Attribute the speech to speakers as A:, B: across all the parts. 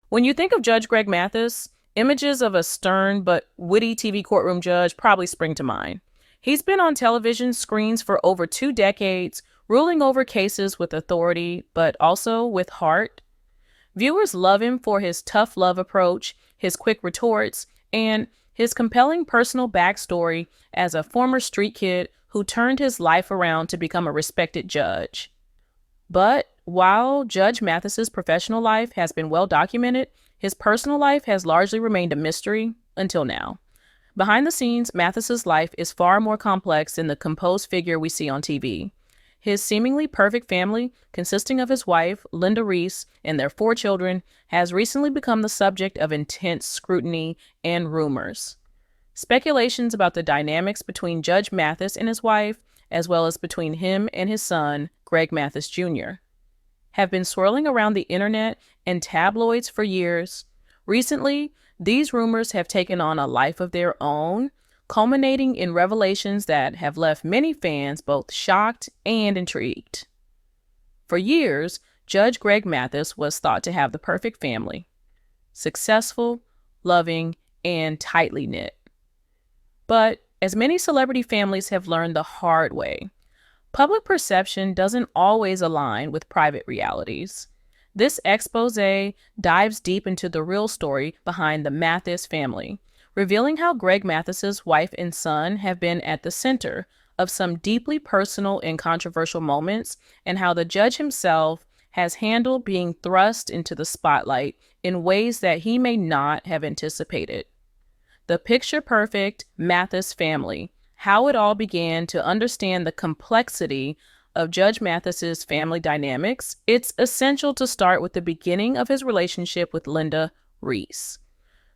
A: When you think of Judge Greg Mathis, images of a stern but witty TV courtroom judge probably spring to mind. He's been on television screens for over 2 decades, ruling over cases with authority, but also with heart. Viewers love him for his tough love approach, his quick retorts, and his compelling personal backstory as a former street kid who turned his life around to become a respected judge. But while Judge Mathis's professional life has been well documented, his personal life has largely remained a mystery until now. Behind the scenes, Mathis's life is far more complex than the composed figure we see on TV. His seemingly perfect family, consisting of his wife, Linda Reese, and their 4 children, has recently become the subject of intense scrutiny and rumors. Speculations about the dynamics between Judge Mathis and his wife, as well as between him and his son, Greg Mathis Jr., have been swirling around the internet and tabloids for years. Recently, these rumors have taken on a life of their own, culminating in revelations that have left many fans both shocked and intrigued. For years, Judge Greg Mathis was thought to have the perfect family: successful, loving, and tightly knit. But as many celebrity families have learned the hard way, public perception doesn't always align with private realities. This expose dives deep into the real story behind the Mathis family, revealing how Greg Mathis's wife and son have been at the center of some deeply personal and controversial moments, and how the judge himself has handled being thrust into the spotlight in ways that he may not have anticipated. The picture-perfect Mathis family, how it all began. To understand the complexity of Judge Mathis's family dynamics, it's essential to start with the beginning of his relationship with Linda Reese.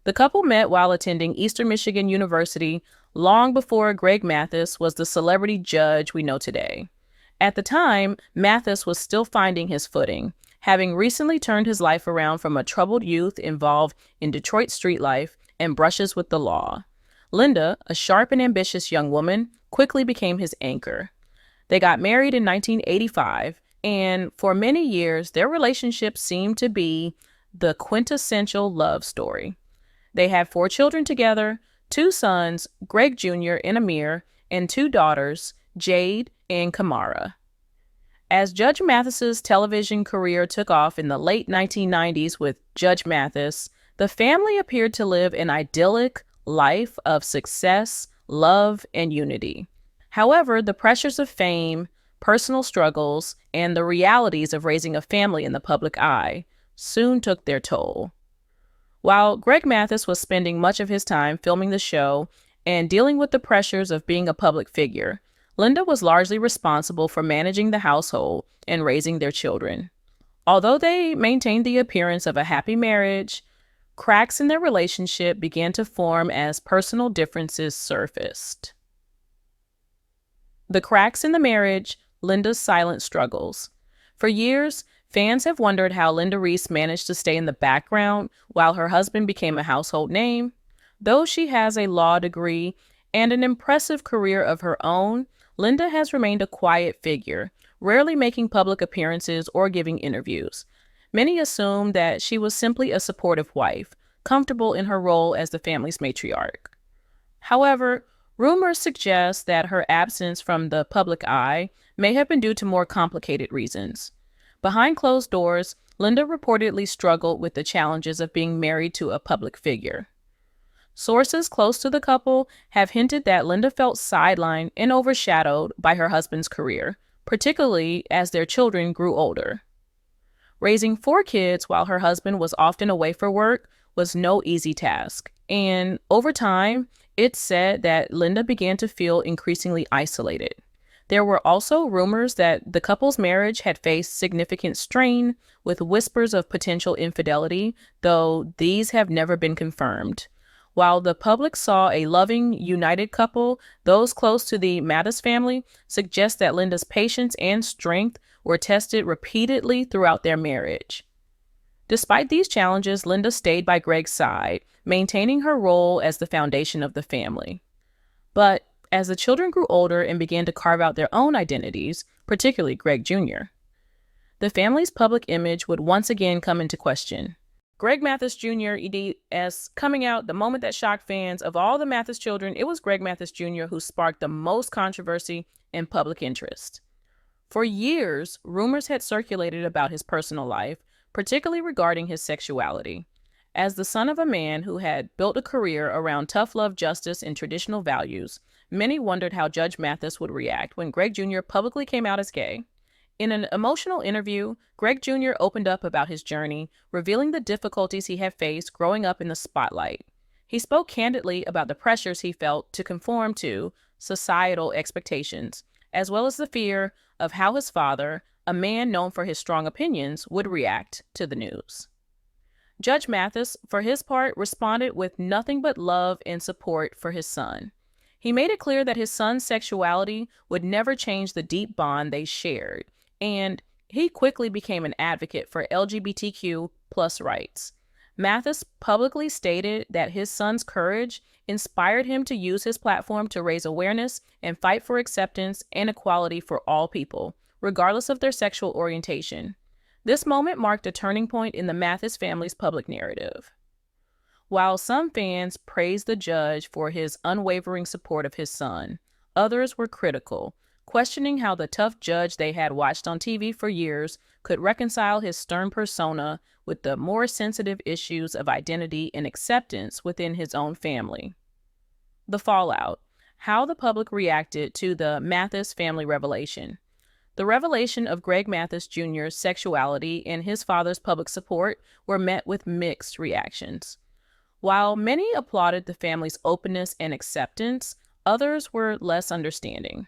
A: The couple met while attending Eastern Michigan University long before Greg Mathis was the celebrity judge we know today. At the time, Mathis was still finding his footing, having recently turned his life around from a troubled youth involved in Detroit street life and brushes with the law. Linda, a sharp and ambitious young woman, quickly became his anchor. They got married in 1985, and for many years, their relationship seemed to be the quintessential love story. They had 4 children together: 2 sons, Greg Jr. and Amir, and 2 daughters, Jade and Kamara. As Judge Mathis's television career took off in the late 1990s with Judge Mathis, the family appeared to live an idyllic life of success, love, and unity. However, the pressures of fame, personal struggles, and the realities of raising a family in the public eye soon took their toll. While Greg Mathis was spending much of his time filming the show and dealing with the pressures of being a public figure, Linda was largely responsible for managing the household and raising their children. Although they maintained the appearance of a happy marriage, cracks in their relationship began to form as personal differences surfaced. The cracks in the marriage, Linda's silent struggles. For years, fans have wondered how Linda Reese managed to stay in the background while her husband became a household name. Though she has a law degree and an impressive career of her own, Linda has remained a quiet figure, rarely making public appearances or giving interviews. Many assume that she was simply a supportive wife, comfortable in her role as the family's matriarch. However, rumors suggest that her absence from the public eye may have been due to more complicated reasons. Behind closed doors, Linda reportedly struggled with the challenges of being married to a public figure. Sources close to the couple have hinted that Linda felt sidelined and overshadowed by her husband's career, particularly as their children grew older. Raising 4 kids while her husband was often away for work was no easy task, and over time, it's said that Linda began to feel increasingly isolated. There were also rumors that the couple's marriage had faced significant strain, with whispers of potential infidelity, though these have never been confirmed. While the public saw a loving, united couple, those close to the Mathis family suggest that Linda's patience and strength were tested repeatedly throughout their marriage. Despite these challenges, Linda stayed by Greg's side, maintaining her role as the foundation of the family. But as the children grew older and began to carve out their own identities, particularly Greg Jr., the family's public image would once again come into question. Greg Mathis Jr. EDS coming out, the moment that shocked fans. Of all the Mathis children, it was Greg Mathis Jr. who sparked the most controversy and public interest. For years, rumors had circulated about his personal life, particularly regarding his sexuality. As the son of a man who had built a career around tough love, justice, and traditional values, many wondered how Judge Mathis would react when Greg Jr. publicly came out as gay. In an emotional interview, Greg Jr. opened up about his journey, revealing the difficulties he had faced growing up in the spotlight. He spoke candidly about the pressures he felt to conform to societal expectations, as well as the fear of how his father, a man known for his strong opinions, would react to the news. Judge Mathis, for his part, responded with nothing but love and support for his son. He made it clear that his son's sexuality would never change the deep bond they shared, and he quickly became an advocate for LGBTQ plus rights. Mathis publicly stated that his son's courage inspired him to use his platform to raise awareness and fight for acceptance and equality for all people, regardless of their sexual orientation. This moment marked a turning point in the Mathis family's public narrative. While some fans praised the judge for his unwavering support of his son, others were critical, questioning how the tough judge they had watched on TV for years could reconcile his stern persona with the more sensitive issues of identity and acceptance within his own family. The fallout: how the public reacted to the Mathis family revelation. The revelation of Greg Mathis Jr.'s sexuality and his father's public support were met with mixed reactions. While many applauded the family's openness and acceptance, others were less understanding.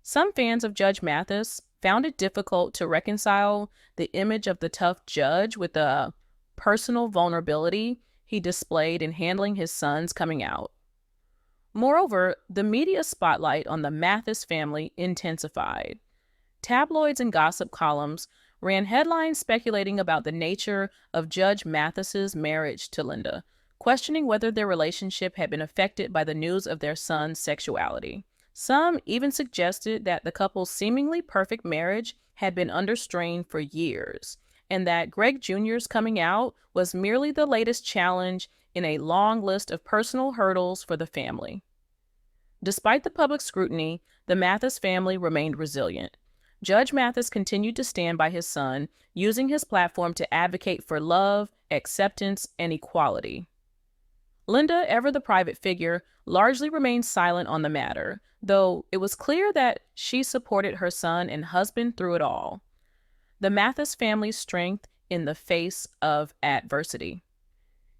A: Some fans of Judge Mathis found it difficult to reconcile the image of the tough judge with the personal vulnerability he displayed in handling his son's coming out. Moreover, the media spotlight on the Mathis family intensified. Tabloids and gossip columns ran headlines speculating about the nature of Judge Mathis's marriage to Linda, questioning whether their relationship had been affected by the news of their son's sexuality. Some even suggested that the couple's seemingly perfect marriage had been under strain for years, and that Greg Jr.'s coming out was merely the latest challenge in a long list of personal hurdles for the family. Despite the public scrutiny, the Mathis family remained resilient. Judge Mathis continued to stand by his son, using his platform to advocate for love, acceptance, and equality. Linda, ever the private figure, largely remained silent on the matter, though it was clear that she supported her son and husband through it all. The Mathis family's strength in the face of adversity.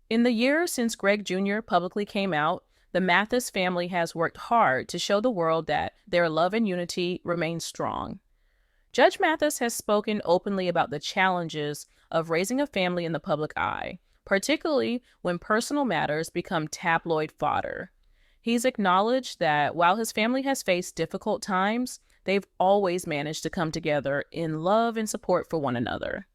A: In the years since Greg Jr. publicly came out, the Mathis family has worked hard to show the world that their love and unity remain strong. Judge Mathis has spoken openly about the challenges of raising a family in the public eye, particularly when personal matters become tabloid fodder. He's acknowledged that while his family has faced difficult times, they've always managed to come together in love and support for one another.